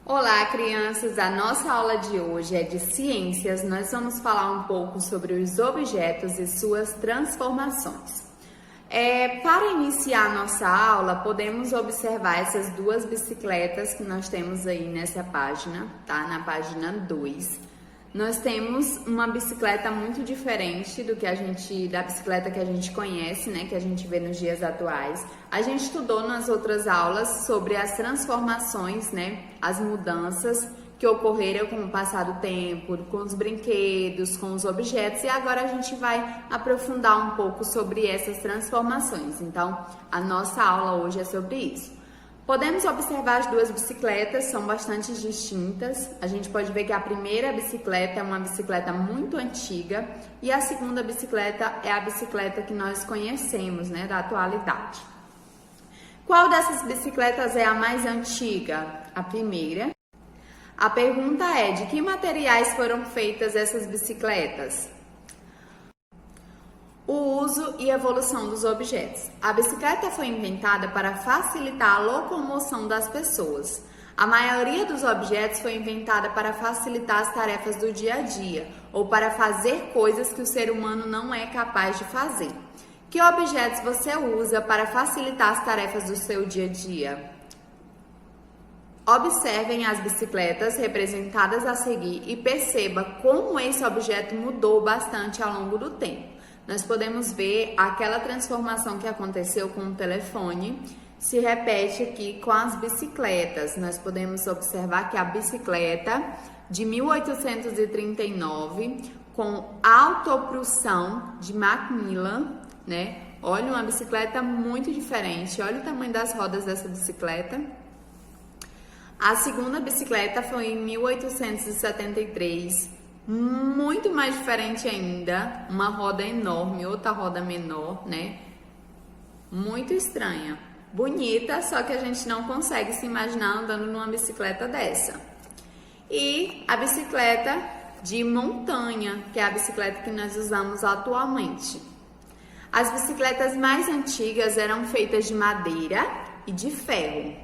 Olá, crianças! A nossa aula de hoje é de ciências. Nós vamos falar um pouco sobre os objetos e suas transformações. Para iniciar a nossa aula, podemos observar essas duas bicicletas que nós temos aí nessa página, tá? Na página 2. Nós temos uma bicicleta muito diferente da bicicleta que a gente conhece, né? Que a gente vê nos dias atuais. A gente estudou nas outras aulas sobre as transformações, né? As mudanças que ocorreram com o passar do tempo, com os brinquedos, com os objetos, e agora a gente vai aprofundar um pouco sobre essas transformações. Então, a nossa aula hoje é sobre isso. Podemos observar as duas bicicletas, são bastante distintas. A gente pode ver que a primeira bicicleta é uma bicicleta muito antiga e a segunda bicicleta é a bicicleta que nós conhecemos, né, da atualidade. Qual dessas bicicletas é a mais antiga? A primeira. A pergunta é: de que materiais foram feitas essas bicicletas? O uso e evolução dos objetos. A bicicleta foi inventada para facilitar a locomoção das pessoas. A maioria dos objetos foi inventada para facilitar as tarefas do dia a dia ou para fazer coisas que o ser humano não é capaz de fazer. Que objetos você usa para facilitar as tarefas do seu dia a dia? Observem as bicicletas representadas a seguir e perceba como esse objeto mudou bastante ao longo do tempo. Nós podemos ver aquela transformação que aconteceu com o telefone, se repete aqui com as bicicletas. Nós podemos observar que a bicicleta de 1839, com autopropulsão de Macmillan, né? Olha, uma bicicleta muito diferente. Olha o tamanho das rodas dessa bicicleta. A segunda bicicleta foi em 1873, muito mais diferente ainda, uma roda enorme, outra roda menor, né? Muito estranha, bonita, só que a gente não consegue se imaginar andando numa bicicleta dessa. E a bicicleta de montanha, que é a bicicleta que nós usamos atualmente. As bicicletas mais antigas eram feitas de madeira e de ferro.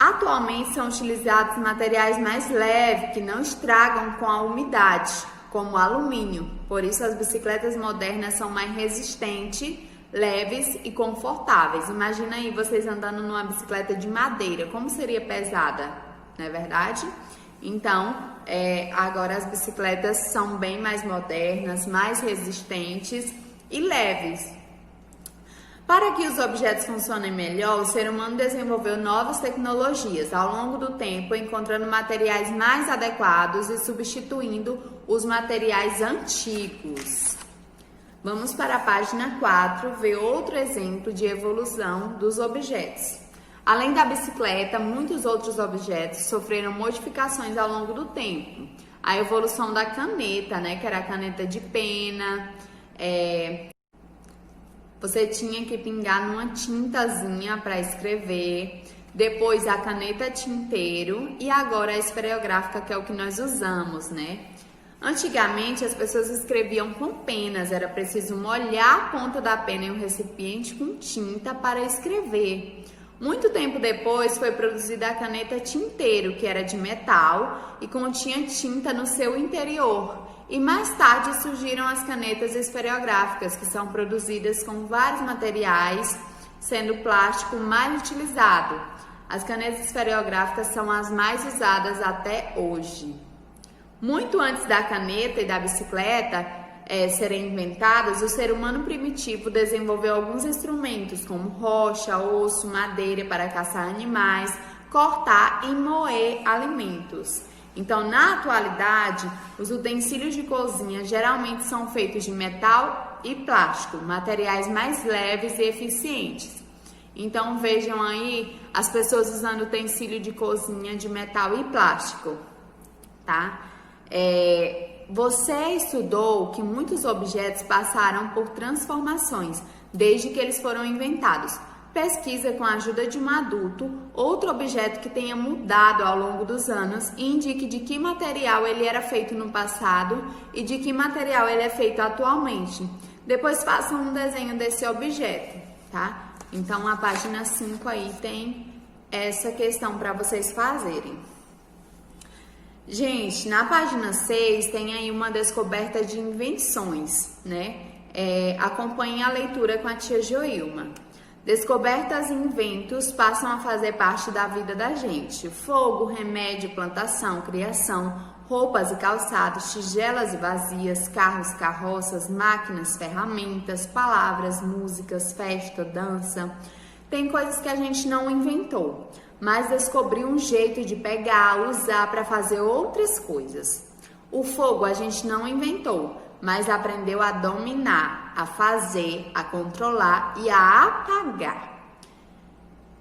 Atualmente são utilizados materiais mais leves que não estragam com a umidade, como o alumínio. Por isso as bicicletas modernas são mais resistentes, leves e confortáveis. Imagina aí vocês andando numa bicicleta de madeira, como seria pesada, não é verdade? Então, agora as bicicletas são bem mais modernas, mais resistentes e leves. Para que os objetos funcionem melhor, o ser humano desenvolveu novas tecnologias ao longo do tempo, encontrando materiais mais adequados e substituindo os materiais antigos. Vamos para a página 4 ver outro exemplo de evolução dos objetos. Além da bicicleta, muitos outros objetos sofreram modificações ao longo do tempo. A evolução da caneta, né, que era a caneta de pena, você tinha que pingar numa tintazinha para escrever, depois a caneta tinteiro e agora a esferográfica, que é o que nós usamos, né? Antigamente as pessoas escreviam com penas, era preciso molhar a ponta da pena em um recipiente com tinta para escrever. Muito tempo depois foi produzida a caneta tinteiro, que era de metal e continha tinta no seu interior. E mais tarde surgiram as canetas esferográficas, que são produzidas com vários materiais, sendo o plástico mais utilizado. As canetas esferográficas são as mais usadas até hoje. Muito antes da caneta e da bicicleta serem inventadas, o ser humano primitivo desenvolveu alguns instrumentos, como rocha, osso, madeira para caçar animais, cortar e moer alimentos. Então, na atualidade, os utensílios de cozinha geralmente são feitos de metal e plástico, materiais mais leves e eficientes. Então, vejam aí as pessoas usando utensílio de cozinha de metal e plástico, tá? Você estudou que muitos objetos passaram por transformações desde que eles foram inventados. Pesquisa com a ajuda de um adulto outro objeto que tenha mudado ao longo dos anos e indique de que material ele era feito no passado e de que material ele é feito atualmente. Depois façam um desenho desse objeto, tá? Então a página 5 aí tem essa questão para vocês fazerem. Gente, na página 6 tem aí uma descoberta de invenções, né? Acompanhe a leitura com a tia Joilma. Descobertas e inventos passam a fazer parte da vida da gente. Fogo, remédio, plantação, criação, roupas e calçados, tigelas e vazias, carros, carroças, máquinas, ferramentas, palavras, músicas, festa, dança. Tem coisas que a gente não inventou, mas descobriu um jeito de pegar, usar para fazer outras coisas. O fogo a gente não inventou, mas aprendeu a dominar, a fazer, a controlar e a apagar.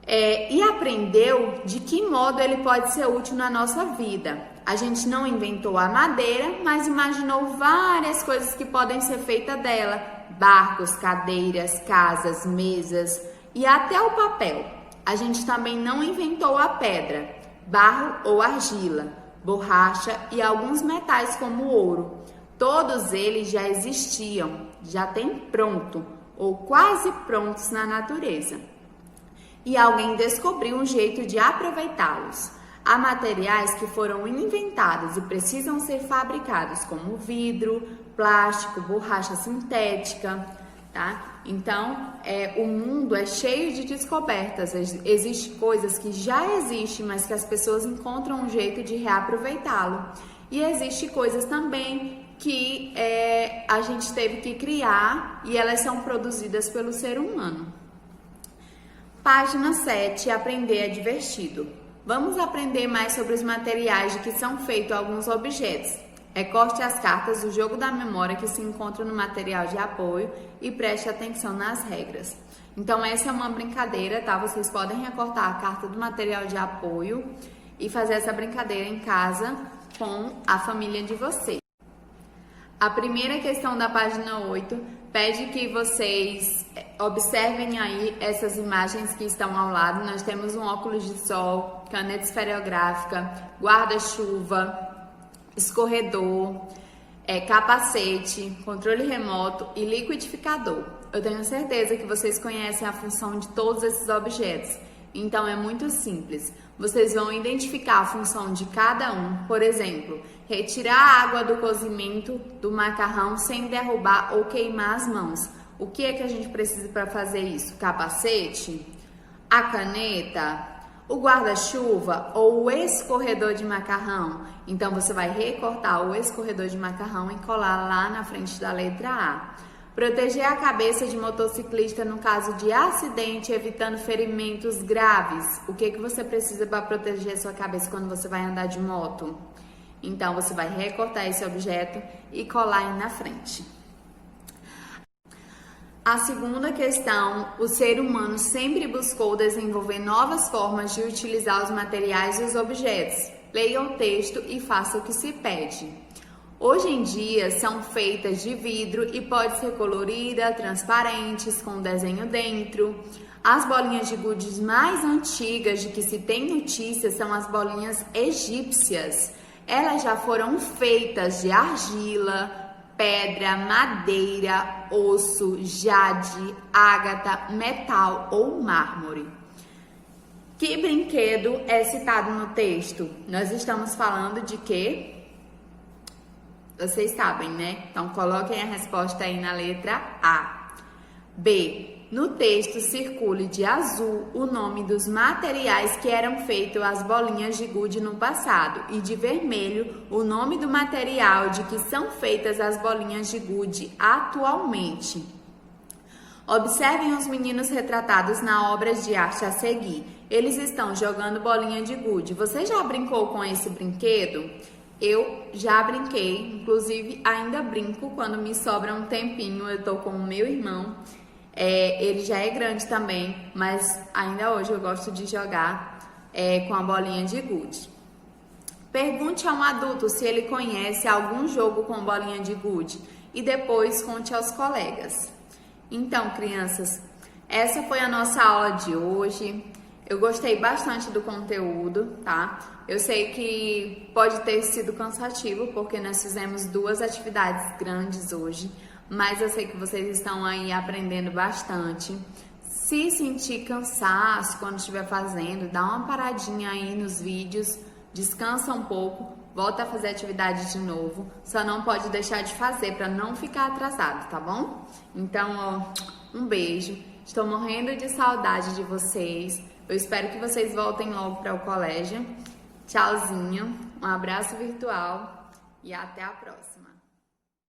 E aprendeu de que modo ele pode ser útil na nossa vida. A gente não inventou a madeira, mas imaginou várias coisas que podem ser feitas dela: barcos, cadeiras, casas, mesas e até o papel. A gente também não inventou a pedra, barro ou argila, borracha e alguns metais como o ouro. Todos eles já existiam, já tem pronto ou quase prontos na natureza. E alguém descobriu um jeito de aproveitá-los. Há materiais que foram inventados e precisam ser fabricados, como vidro, plástico, borracha sintética, tá? Então, o mundo é cheio de descobertas. Existem coisas que já existem, mas que as pessoas encontram um jeito de reaproveitá-lo. E existem coisas também que a gente teve que criar e elas são produzidas pelo ser humano. Página 7, aprender é divertido. Vamos aprender mais sobre os materiais de que são feitos alguns objetos. Recorte as cartas do jogo da memória que se encontra no material de apoio e preste atenção nas regras. Então essa é uma brincadeira, tá? Vocês podem recortar a carta do material de apoio e fazer essa brincadeira em casa com a família de vocês. A primeira questão da página 8 pede que vocês observem aí essas imagens que estão ao lado. Nós temos um óculos de sol, caneta esferográfica, guarda-chuva, escorredor, capacete, controle remoto e liquidificador. Eu tenho certeza que vocês conhecem a função de todos esses objetos, então é muito simples. Vocês vão identificar a função de cada um. Por exemplo, retirar a água do cozimento do macarrão sem derrubar ou queimar as mãos. O que é que a gente precisa para fazer isso? Capacete? A caneta? O guarda-chuva ou o escorredor de macarrão? Então, você vai recortar o escorredor de macarrão e colar lá na frente da letra A. Proteger a cabeça de motociclista no caso de acidente, evitando ferimentos graves. O que você precisa para proteger sua cabeça quando você vai andar de moto? Então, você vai recortar esse objeto e colar aí na frente. A segunda questão, o ser humano sempre buscou desenvolver novas formas de utilizar os materiais e os objetos. Leia o texto e faça o que se pede. Hoje em dia são feitas de vidro e pode ser colorida, transparentes, com desenho dentro. As bolinhas de gude mais antigas de que se tem notícia são as bolinhas egípcias. Elas já foram feitas de argila, pedra, madeira, osso, jade, ágata, metal ou mármore. Que brinquedo é citado no texto? Nós estamos falando de quê? Vocês sabem, né? Então, coloquem a resposta aí na letra A. B. No texto, circule de azul o nome dos materiais que eram feitos as bolinhas de gude no passado e de vermelho o nome do material de que são feitas as bolinhas de gude atualmente. Observem os meninos retratados na obra de arte a seguir. Eles estão jogando bolinha de gude. Você já brincou com esse brinquedo? Eu já brinquei, inclusive ainda brinco quando me sobra um tempinho. Eu tô com o meu irmão, ele já é grande também, mas ainda hoje eu gosto de jogar com a bolinha de gude. Pergunte a um adulto se ele conhece algum jogo com bolinha de gude e depois conte aos colegas. Então, crianças, essa foi a nossa aula de hoje. Eu gostei bastante do conteúdo, tá? Eu sei que pode ter sido cansativo, porque nós fizemos 2 atividades grandes hoje, mas eu sei que vocês estão aí aprendendo bastante. Se sentir cansaço quando estiver fazendo, dá uma paradinha aí nos vídeos, descansa um pouco, volta a fazer atividade de novo, só não pode deixar de fazer para não ficar atrasado, tá bom? Então, ó, um beijo, estou morrendo de saudade de vocês, eu espero que vocês voltem logo para o colégio. Tchauzinho, um abraço virtual e até a próxima.